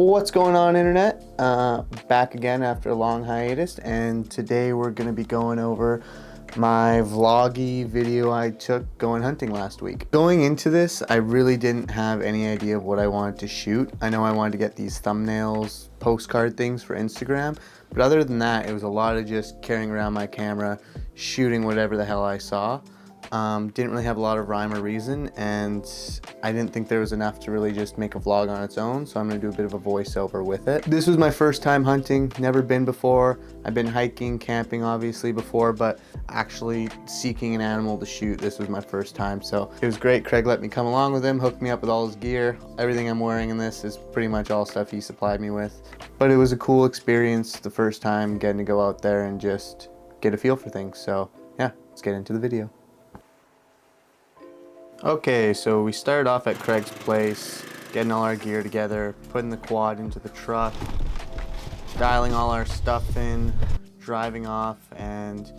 What's going on, internet? Back again after a long hiatus, and today we're going to be going over my vloggy video I took going hunting last week. Going into this, I really didn't have any idea of what I wanted to shoot. I know I wanted to get these thumbnails, postcard things for Instagram, but other than that, it was a lot of just carrying around my camera, shooting whatever the hell I saw. Didn't really have a lot of rhyme or reason, and I didn't think there was enough to really just make a vlog on its own, so I'm going to do a bit of a voiceover with it. This was my first time hunting, never been before. I've been hiking, camping obviously before, but actually seeking an animal to shoot, this was my first time, so it was great. Craig let me come along with him, hooked me up with all his gear. Everything I'm wearing in this is pretty much all stuff he supplied me with. But it was a cool experience the first time getting to go out there and just get a feel for things, so yeah, let's get into the video. Okay, so we started off at Craig's place, getting all our gear together, putting the quad into the truck, dialing all our stuff in, driving off, and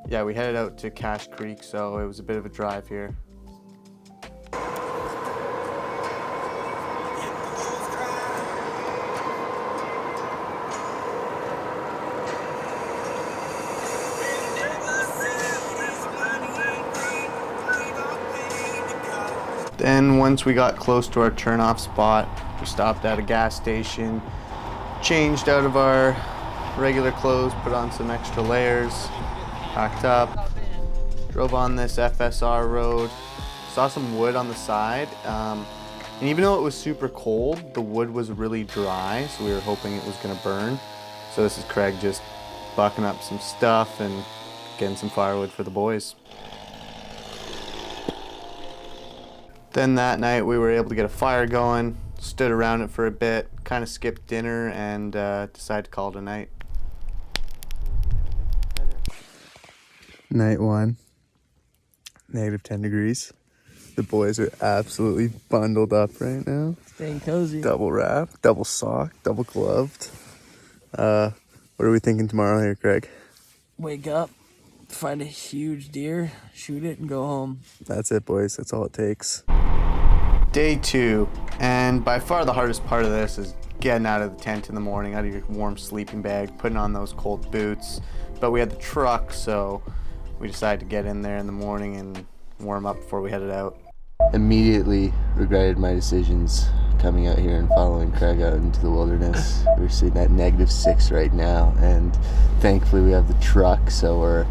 yeah, we headed out to Cache Creek, so it was a bit of a drive here. Then once we got close to our turn-off spot, we stopped at a gas station, changed out of our regular clothes, put on some extra layers, packed up, drove on this FSR road, saw some wood on the side, and even though it was super cold, the wood was really dry, so we were hoping it was going to burn. So this is Craig just bucking up some stuff and getting some firewood for the boys. Then that night we were able to get a fire going, stood around it for a bit, kind of skipped dinner, and decided to call it a night. Night one, -10 degrees. The boys are absolutely bundled up right now. Staying cozy. Double wrapped, double socked, double gloved. What are we thinking tomorrow here, Craig? Wake up, find a huge deer, shoot it, and go home. That's it, boys. That's all it takes. Day 2, and by far the hardest part of this is getting out of the tent in the morning, out of your warm sleeping bag, putting on those cold boots. But we had the truck, so we decided to get in there in the morning and warm up before we headed out. Immediately regretted my decisions coming out here and following Craig out into the wilderness. We're sitting at -6 right now, and thankfully we have the truck, so we're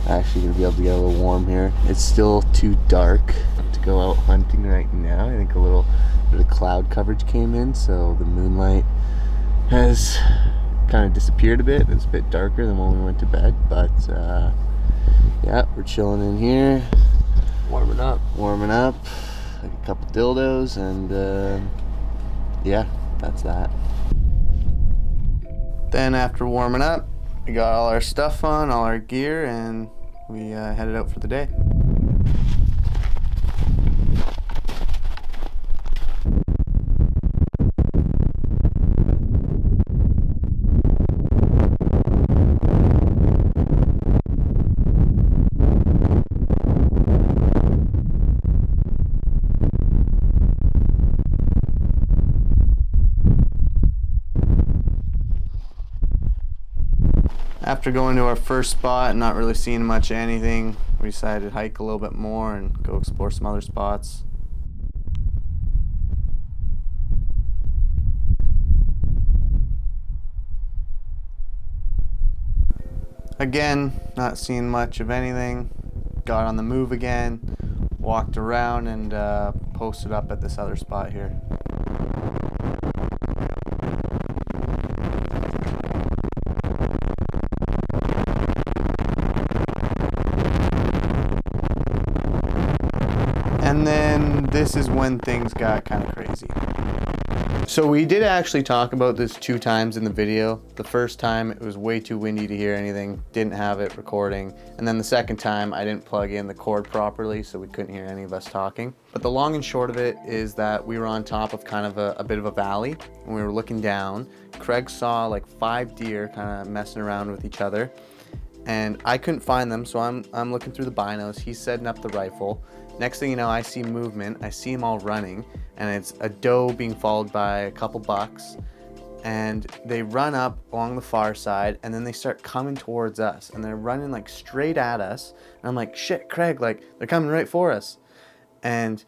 actually going to be able to get a little warm here. It's still too dark to go out hunting right now. I think a little bit of cloud coverage came in, so the moonlight has kind of disappeared a bit. It's a bit darker than when we went to bed, but yeah, we're chilling in here. Warming up, like a couple dildos, and yeah, that's that. Then after warming up, we got all our stuff on, all our gear, and we headed out for the day. After going to our first spot and not really seeing much of anything, we decided to hike a little bit more and go explore some other spots. Again, not seeing much of anything. Got on the move again, walked around, and posted up at this other spot here. And then this is when things got kind of crazy. So we did actually talk about this 2 times in the video. The first time it was way too windy to hear anything, didn't have it recording. And then the second time I didn't plug in the cord properly, so we couldn't hear any of us talking. But the long and short of it is that we were on top of kind of a bit of a valley, and we were looking down. Craig saw like 5 deer kind of messing around with each other, and I couldn't find them, so I'm looking through the binos. He's setting up the rifle. Next thing you know, I see movement. I see them all running, and it's a doe being followed by a couple bucks. and they run up along the far side, and then they start coming towards us, and they're running like straight at us. And I'm like, shit, Craig, like they're coming right for us. And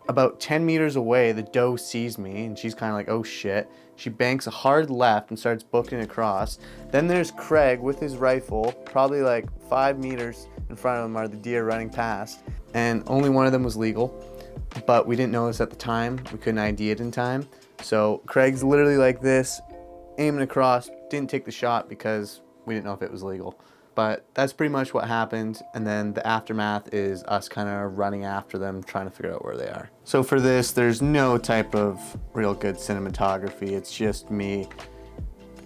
about 10 meters away, the doe sees me, and she's kind of like, oh shit. She banks a hard left and starts booking across. Then there's Craig with his rifle, probably like 5 meters in front of him are the deer running past, and only one of them was legal, but we didn't know this at the time. We couldn't ID it in time. So Craig's literally like this, aiming across, didn't take the shot because we didn't know if it was legal. But that's pretty much what happened, and then the aftermath is us kind of running after them, trying to figure out where they are. So for this, there's no type of real good cinematography. It's just me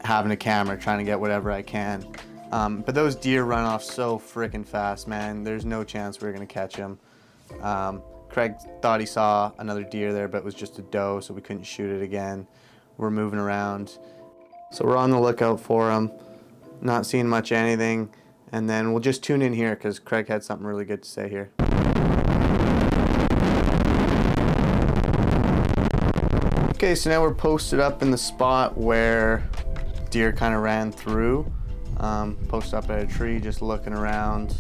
having a camera, trying to get whatever I can. But those deer run off so freaking fast, man. There's no chance we're gonna catch them. Craig thought he saw another deer there, but it was just a doe, so we couldn't shoot it again. We're moving around. So we're on the lookout for them. Not seeing much anything, and then we'll just tune in here because Craig had something really good to say here. Okay, so now we're posted up in the spot where deer kind of ran through. Posted up at a tree, just looking around.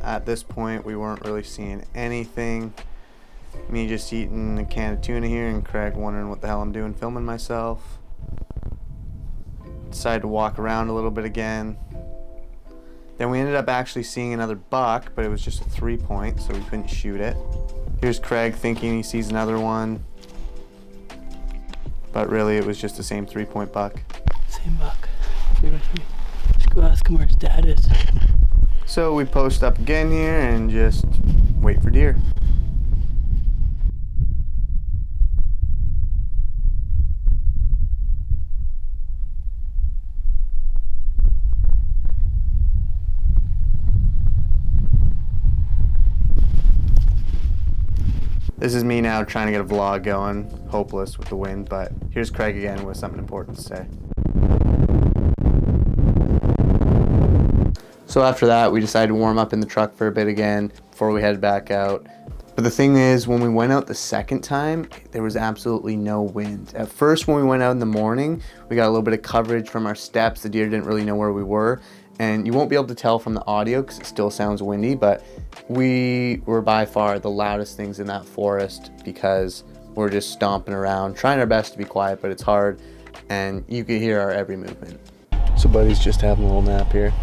At this point, we weren't really seeing anything. Me just eating a can of tuna here, and Craig wondering what the hell I'm doing, filming myself. Decided to walk around a little bit again. Then we ended up actually seeing another buck, but it was just a 3-point, so we couldn't shoot it. Here's Craig thinking he sees another one, but really it was just the same 3-point buck. Same buck. Just go ask him where his dad is. So we post up again here and just wait for deer. This is me now trying to get a vlog going, hopeless with the wind, but here's Craig again with something important to say. So after that, we decided to warm up in the truck for a bit again before we headed back out. But the thing is, when we went out the second time, there was absolutely no wind. At first, when we went out in the morning, we got a little bit of coverage from our steps. The deer didn't really know where we were. And you won't be able to tell from the audio because it still sounds windy, but we were by far the loudest things in that forest because we're just stomping around, trying our best to be quiet, but it's hard, and you can hear our every movement. So Buddy's just having a little nap here.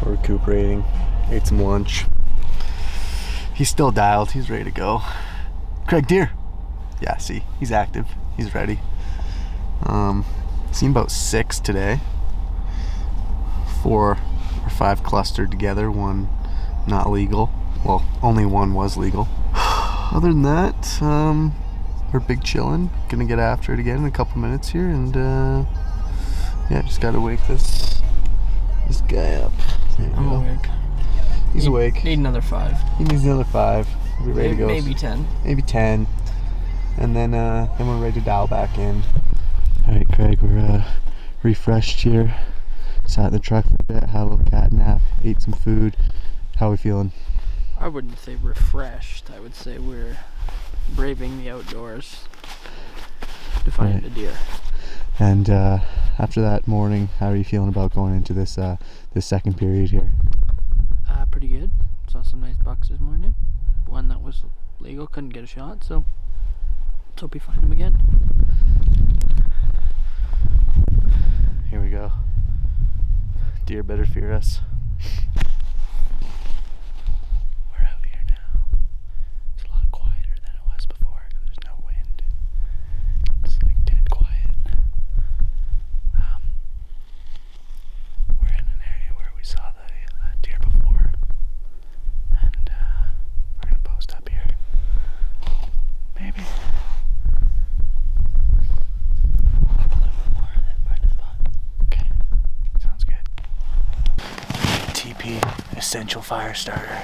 We're recuperating, ate some lunch. He's still dialed, he's ready to go. Craig, deer. Yeah, see, he's active, he's ready. Seen about 6 today. 4 or 5 clustered together, 1 not legal. Well, only 1 was legal. Other than that, we're big chillin'. Gonna get after it again in a couple minutes here, and yeah, just gotta wake this guy up. I'm awake. He's awake. Need another 5. He needs another 5. We're ready to go. Maybe 10. Maybe 10. And then we're ready to dial back in. All right, Craig, we're refreshed here. Sat in the truck for a bit, had a little cat nap, ate some food. How are we feeling? I wouldn't say refreshed. I would say we're braving the outdoors to find a deer. And after that morning, how are you feeling about going into this this second period here? Pretty good. Saw some nice bucks this morning. One that was legal, couldn't get a shot, so let's hope we find him again. Here we go. Deer better fear us. We're out here now. It's a lot quieter than it was before because there's no wind. It's like dead quiet. We're in an area where we saw the deer before, and we're gonna post up here. Maybe. Up a little bit more and then find a spot. Okay, sounds good. TP, essential fire starter.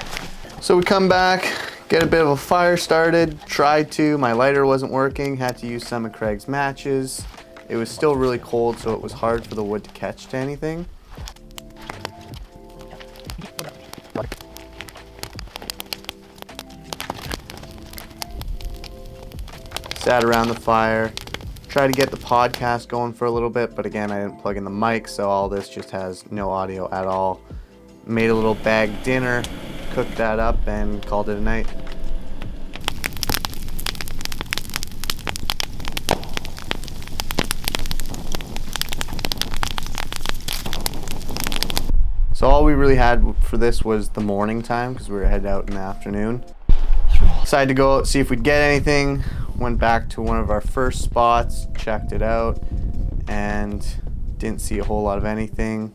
So we come back, get a bit of a fire started, tried to, my lighter wasn't working, had to use some of Craig's matches. It was still really cold, so it was hard for the wood to catch to anything. Sat around the fire, Try to get the podcast going for a little bit, but again, I didn't plug in the mic, so all this just has no audio at all. Made a little bag dinner, cooked that up, and called it a night. So all we really had for this was the morning time because we were headed out in the afternoon. Decided to go out, see if we'd get anything. Went back to one of our first spots, checked it out, and didn't see a whole lot of anything.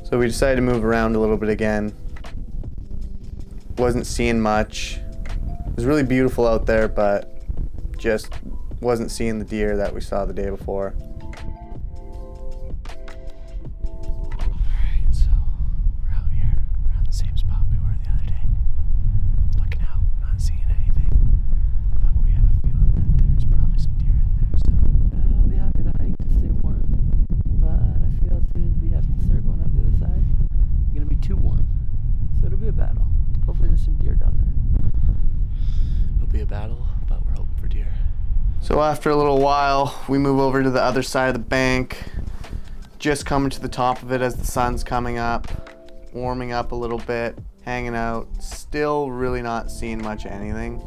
So we decided to move around a little bit again. Wasn't seeing much. It was really beautiful out there, but just wasn't seeing the deer that we saw the day before. Alright, so we're out here. We're on the same spot we were the other day. Looking out, not seeing anything. But we have a feeling that there's probably some deer in there, so I'll be happy to hike to stay warm. But I feel as soon as we have to start going up the other side, it's gonna be too warm. So it'll be a battle. Hopefully there's some deer down there. It'll be a battle, but we're hoping for deer. So after a little while, we move over to the other side of the bank. Just coming to the top of it as the sun's coming up. Warming up a little bit. Hanging out. Still really not seeing much of anything.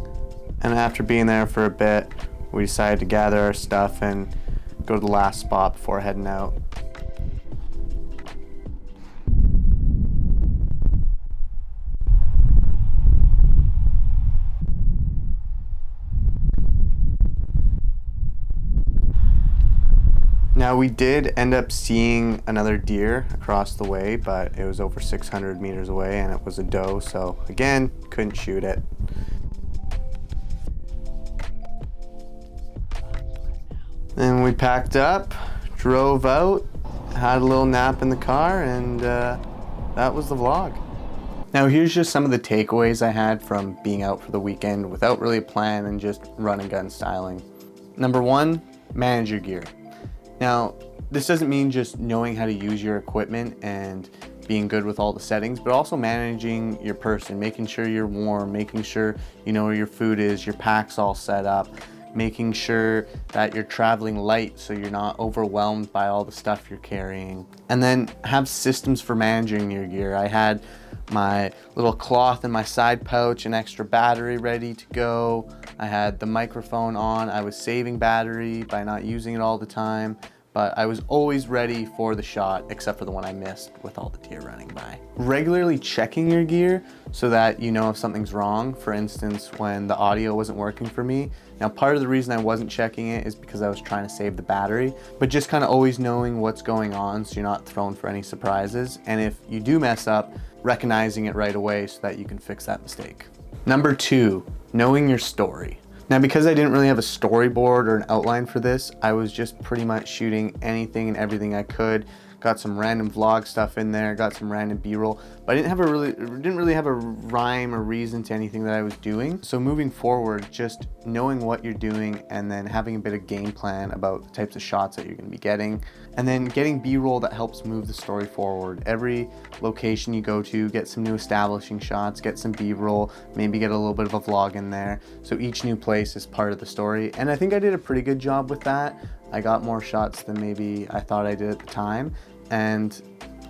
And after being there for a bit, we decided to gather our stuff and go to the last spot before heading out. Now we did end up seeing another deer across the way, but it was over 600 meters away and it was a doe, so again, couldn't shoot it. Then we packed up, drove out, had a little nap in the car, and that was the vlog. Now here's just some of the takeaways I had from being out for the weekend without really a plan and just run and gun styling. Number one, manage your gear. Now, this doesn't mean just knowing how to use your equipment and being good with all the settings, but also managing your person, making sure you're warm, making sure you know where your food is, your pack's all set up, making sure that you're traveling light so you're not overwhelmed by all the stuff you're carrying. And then have systems for managing your gear. I had my little cloth in my side pouch, an extra battery ready to go. I had the microphone on. I was saving battery by not using it all the time, but I was always ready for the shot, except for the one I missed with all the deer running by. Regularly checking your gear so that you know if something's wrong. For instance, when the audio wasn't working for me. Now, part of the reason I wasn't checking it is because I was trying to save the battery, but just kind of always knowing what's going on so you're not thrown for any surprises. And if you do mess up, recognizing it right away so that you can fix that mistake. Number two, knowing your story. Now, because I didn't really have a storyboard or an outline for this, I was just pretty much shooting anything and everything I could. Got some random vlog stuff in there, got some random B-roll, but I didn't really have a rhyme or reason to anything that I was doing. So moving forward, just knowing what you're doing and then having a bit of game plan about the types of shots that you're going to be getting, and then getting B-roll that helps move the story forward. Every location you go to, get some new establishing shots, get some B-roll, maybe get a little bit of a vlog in there. So each new place is part of the story, and I think I did a pretty good job with that. I got more shots than maybe I thought I did at the time, and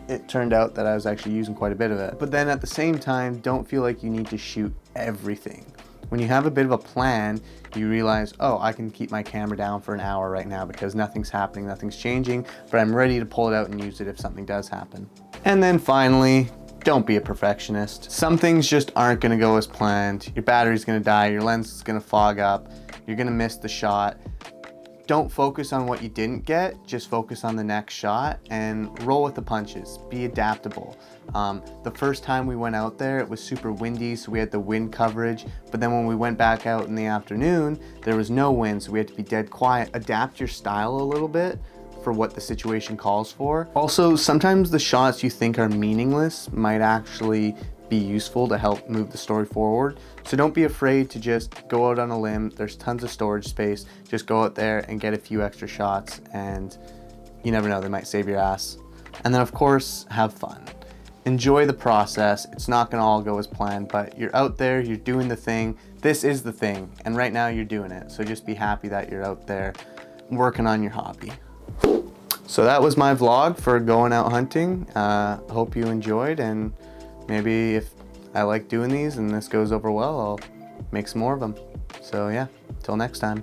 it turned out that I was actually using quite a bit of it. But then at the same time, don't feel like you need to shoot everything. When you have a bit of a plan, you realize, oh, I can keep my camera down for an hour right now because nothing's happening, nothing's changing, but I'm ready to pull it out and use it if something does happen. And then finally, don't be a perfectionist. Some things just aren't gonna go as planned. Your battery's gonna die, your lens is gonna fog up, you're gonna miss the shot. Don't focus on what you didn't get, just focus on the next shot and roll with the punches. Be adaptable. The first time we went out there, it was super windy, so we had the wind coverage, but then when we went back out in the afternoon, there was no wind, so we had to be dead quiet. Adapt your style a little bit for what the situation calls for. Also, sometimes the shots you think are meaningless might actually be useful to help move the story forward. So don't be afraid to just go out on a limb. There's tons of storage space. Just go out there and get a few extra shots, and you never know, they might save your ass. And then of course, have fun. Enjoy the process. It's not gonna all go as planned, but you're out there, you're doing the thing. This is the thing, and right now you're doing it. So just be happy that you're out there working on your hobby. So that was my vlog for going out hunting. Hope you enjoyed, and maybe if I like doing these and this goes over well, I'll make some more of them. So yeah, till next time.